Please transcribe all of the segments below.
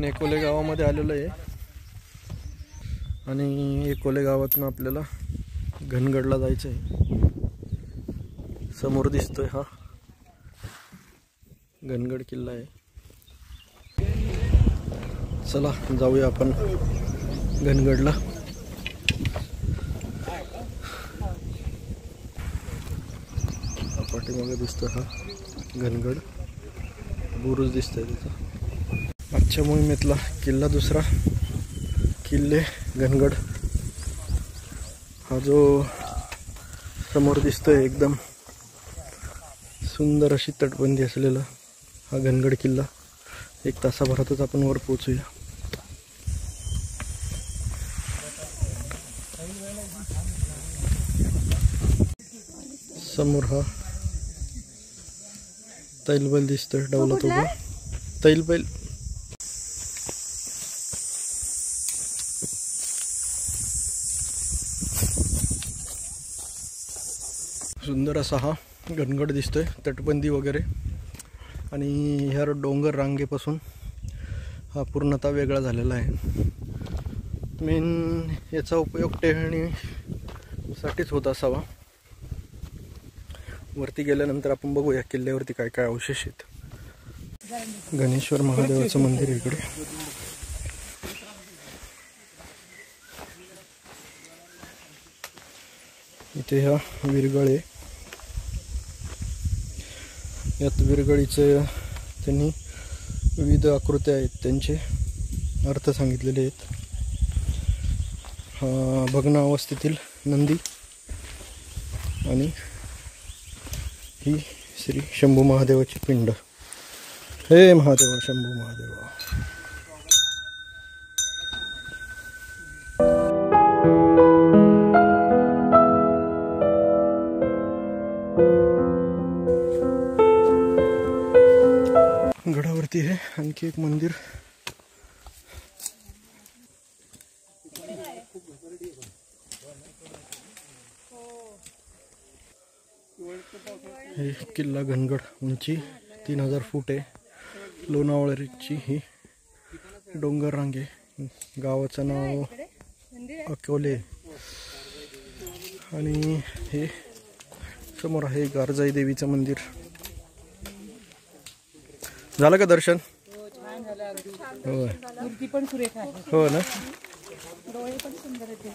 एकोले गावामध्ये आलेलो आहे आणि एकोले गावातून आपल्याला घनगडला जायचं आहे। समोर दिसतोय हा घनगड किल्ला आहे। चला जाऊया आपण घनगडला। पाठीमागे दिसतोय हा घनगड, बुरुज दिसतोय त्याचा। आजच्या मोहिमेतला किल्ला दुसरा, किल्ले घनगड। हा जो समोर दिसतोय एकदम सुंदर अशी तटबंदी असलेला हा घनगड किल्ला। 1 तासाभरातच आपण वर पोहोचूया। समोर हा तैलबैल दिसतोय, डवलत उभा तैलबैल। सुंदर असा हा घनगड दिसतोय, तटबंदी वगैरे। आणि ह्या डोंगर रांगेपासून हा पूर्णतः वेगळा झालेला आहे। मेन याचा उपयोग टेहळणीसाठीच होत असावा। वरती गेल्यानंतर आपण बघूया किल्ल्यावरती काय काय अवशेष आहेत। गणेश्वर महादेवाचं मंदिर आहे इकडे। इथे हा विरगळ आहे। यात विरगळीचे त्यांनी विविध आकृत्या आहेत, त्यांचे अर्थ सांगितलेले आहेत। हा भग्न अवस्थेतील नंदी आणि ही श्री शंभू महादेवाची पिंड। हे महादेवा शंभू महादेवा। गडावरती आहे आणखी एक मंदिर। हे किल्ला घनगड, उंची 3000 फूट आहे। लोणावळ्याची ही डोंगर रांगे। गावाचं नाव अकोले आणि हे समोर आहे गारजाई देवीचं मंदिर। झालं का दर्शन? हो, मूर्ती पण सुरेख आहे। हो ना, डोळे पण सुंदर आहेत।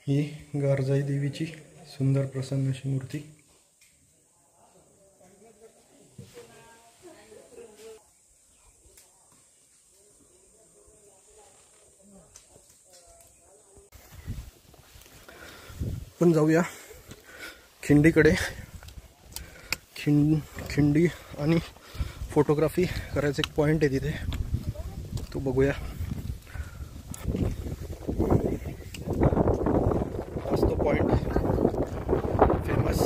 ही गारजाई देवीची सुंदर प्रसन्न अशी मूर्ती। पण जाऊया खिंडीकडे। खिंडी आणि फोटोग्राफी करायचं एक पॉइंट आहे तिथे, तो बघूया। हाच तो पॉइंट फेमस।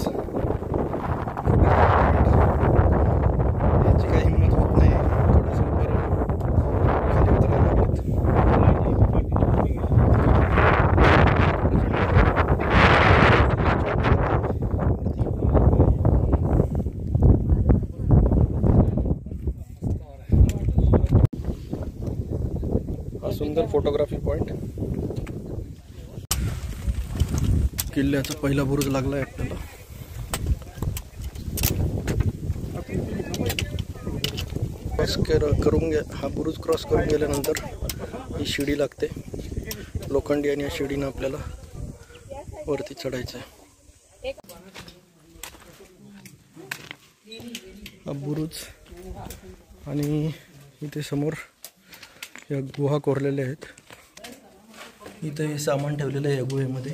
याची काही हिंमत होत नाही, थोडंसं वर खाली उतरायला लागेल। सुंदर फोटोग्राफी पॉइंट। किल्ल्याचा पहिला बुरुज लागलाय आपल्याला। हा बुरुज क्रॉस करून गेल्यानंतर ही शिडी लागते लोखंडी, आणि या शिडीनं आपल्याला वरती चढायचं आहे। हा बुरुज आणि इथे समोर या गुहा कोरलेल्या आहेत। इथे हे सामान ठेवलेलं आहे या गुहेमध्ये।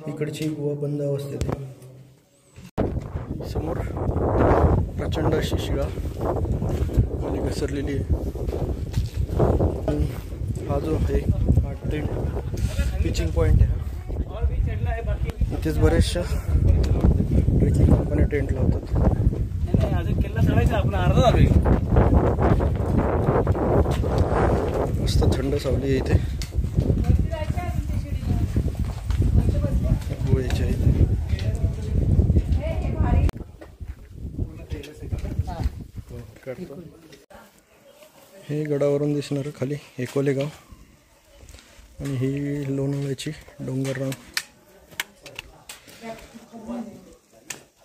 इकडची गुहा बंद अवस्थेत आहे। समोर प्रचंड अशी शिळा खाली घसरलेली आहे। हा जो आहे हा टेंट पिचिंग पॉइंट आहे। इथेच बरेचशा ट्रेकिंग कंपन्या टेंट लावतात। मस्त थंड सावली आहे इथे। गोळ्याच्या इथे कर शकतो. हे गडावरून दिसणारं खाली एकोले गाव आणि ही लोणावळ्याची डोंगररांग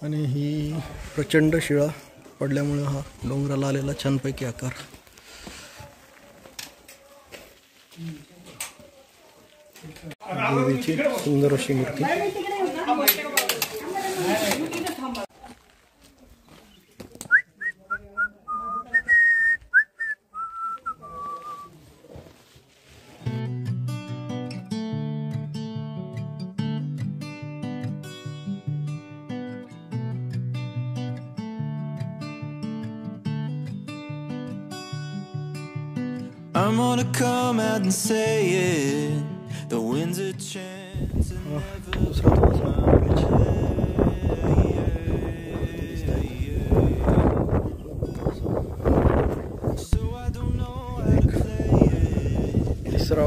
आणि ही प्रचंड शिळा पडल्यामुळे हा डोंगराला आलेला छानपैकी आकार. देवीची सुंदर अशी मूर्ती. I'm gonna come out and say it. The wind's a chance and never so I don't know how to play it. तिसरा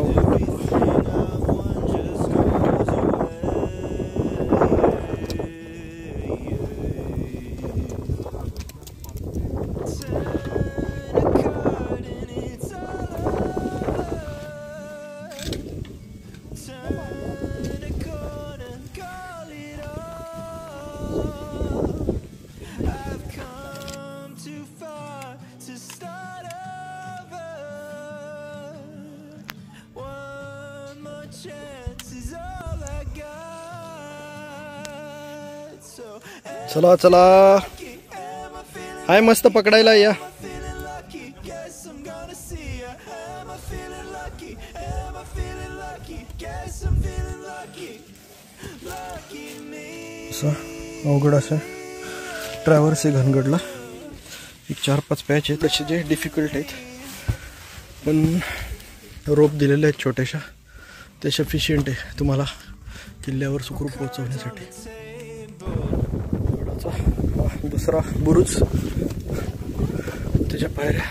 चला चला हाय मस्त पकडायला या. अवघड असं ट्रॅव्हर्स आहे घनगडला. एक 4-5 पॅच आहेत तसे जे डिफिकल्ट आहेत पण रोप दिलेले आहेत छोट्याशा ते सफिशियंट आहे तुम्हाला किल्ल्यावर सुखरूप पोहोचवण्यासाठी. दुसरा बुरुज त्याच्या पायऱ्या.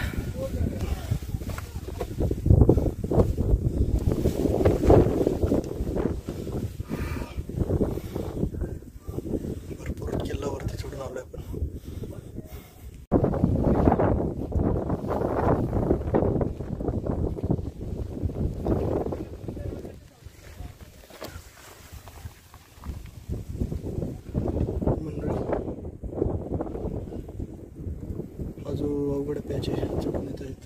भरपूर किल्ल्यावरती चढून आलोय आपण. जो अवघड प्याचे चढून येत आहेत.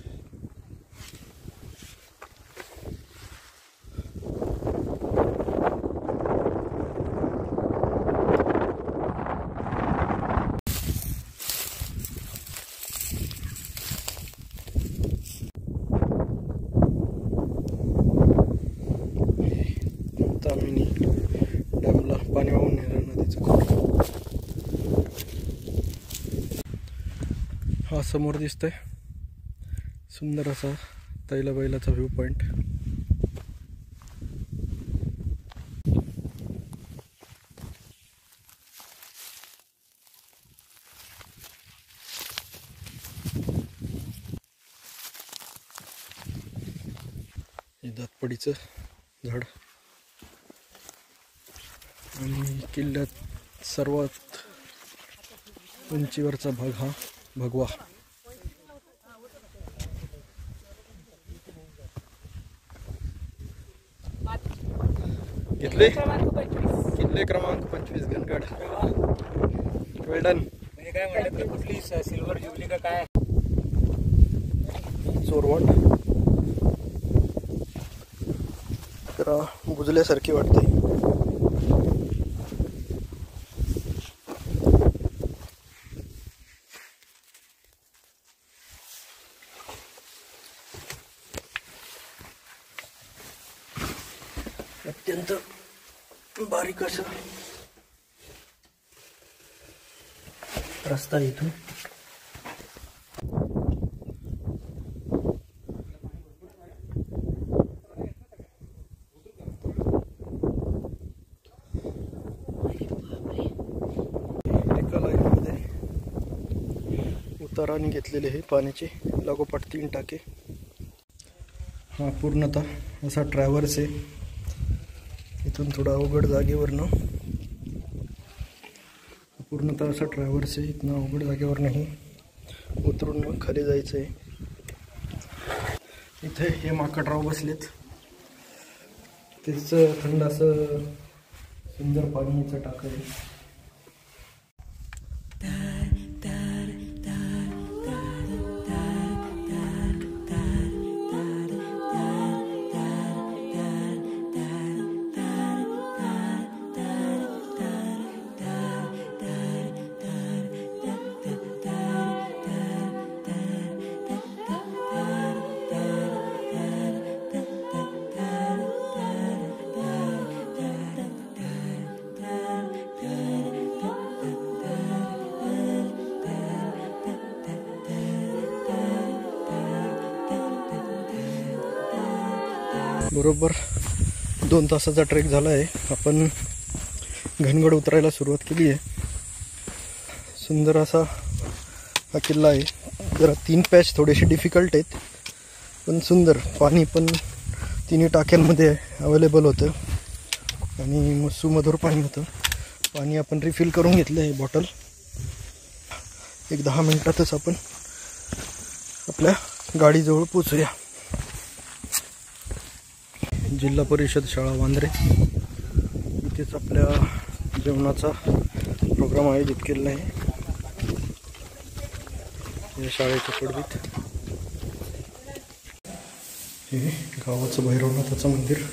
तामिनी डॅमला पाणी वाहून नेलं नदीचं. हा समोर दिसतोय सुंदर असा तैला बैलाचा व्ह्यू पॉइंट. हे दातपडीचं झाड आणि किल्ल्यात सर्वात उंचीवरचा भाग हा भगवा. किल्ले क्रमांक 25 घनगड. वेल्डन काय म्हणतात कुठली सिल्वर जुबली का काय चोरवट जरा बुजल्यासारखी वाटते. अत्यंत बारीक असं रस्ता इथून. उताराने घेतलेले हे पाण्याचे लागोपाठ 3 टाके. हा पूर्णतः असा ट्रॅव्हर्स आहे. इथून थोडा अवघड जागेवरनं पूर्णतः असा ट्रॅव्हर्स आहे. इथनं अवघड जागेवर नाही उतरून मग खाली जायचं आहे. इथे हे माकडराव बसलेत. तेच थंड असं सुंदर पाणीचं टाक आहे. बरोबर 2 तासाचा ट्रेक झाला आहे. आपण घनगड उतरायला सुरुवात केली आहे. सुंदर असा हा किल्ला आहे. जरा 3 पॅच थोडेसे डिफिकल्ट आहेत, पण सुंदर. पाणी पण तिन्ही टाक्यांमध्ये अवेलेबल होतं आणि सुमधुर पाणी होतं. पाणी आपण रिफिल करून घेतलं आहे बॉटल. एक 10 मिनिटातच आपण आपल्या गाडीजवळ पोचूया. जिल्हा परिषद शाळा वांद्रे इथेच आपल्या जेवणाचा प्रोग्राम आयोजित केलेला आहे. या शाळेच्या पडवीत हे गावाचं भैरवनाथाचं मंदिर.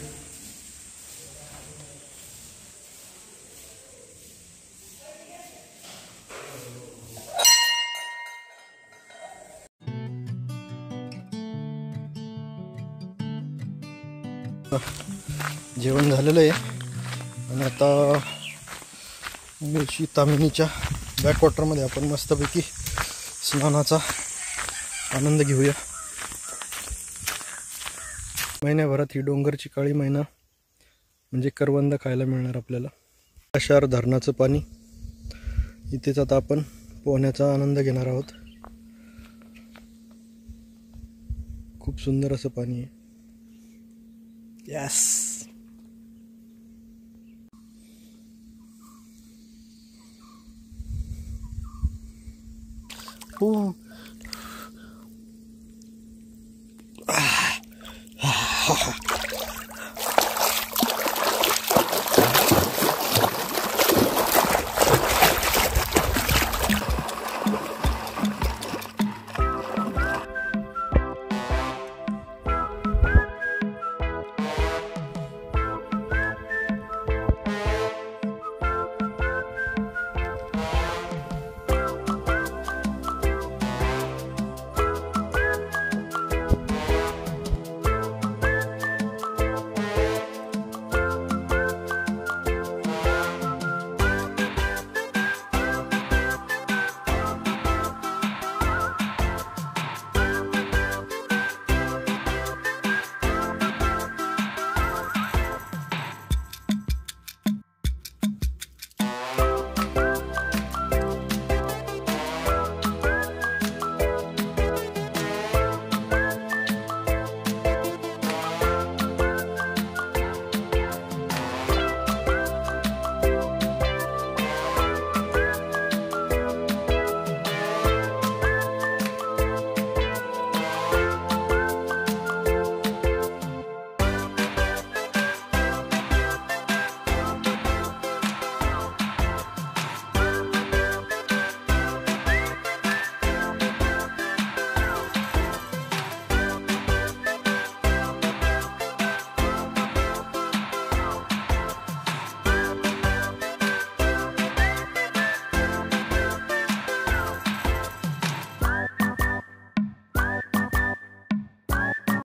जेवण झालेलं आहे आणि आता मुळशी तामिनीच्या बॅकवॉटरमध्ये आपण मस्तपैकी स्नानाचा आनंद घेऊया. महिन्याभरात ही डोंगरची काळी मैना म्हणजे करवंद खायला मिळणार आपल्याला. आशार धरणाचं पाणी इथेच आता आपण पोहण्याचा आनंद घेणार आहोत. खूप सुंदर असं पाणी आहे. यस. हो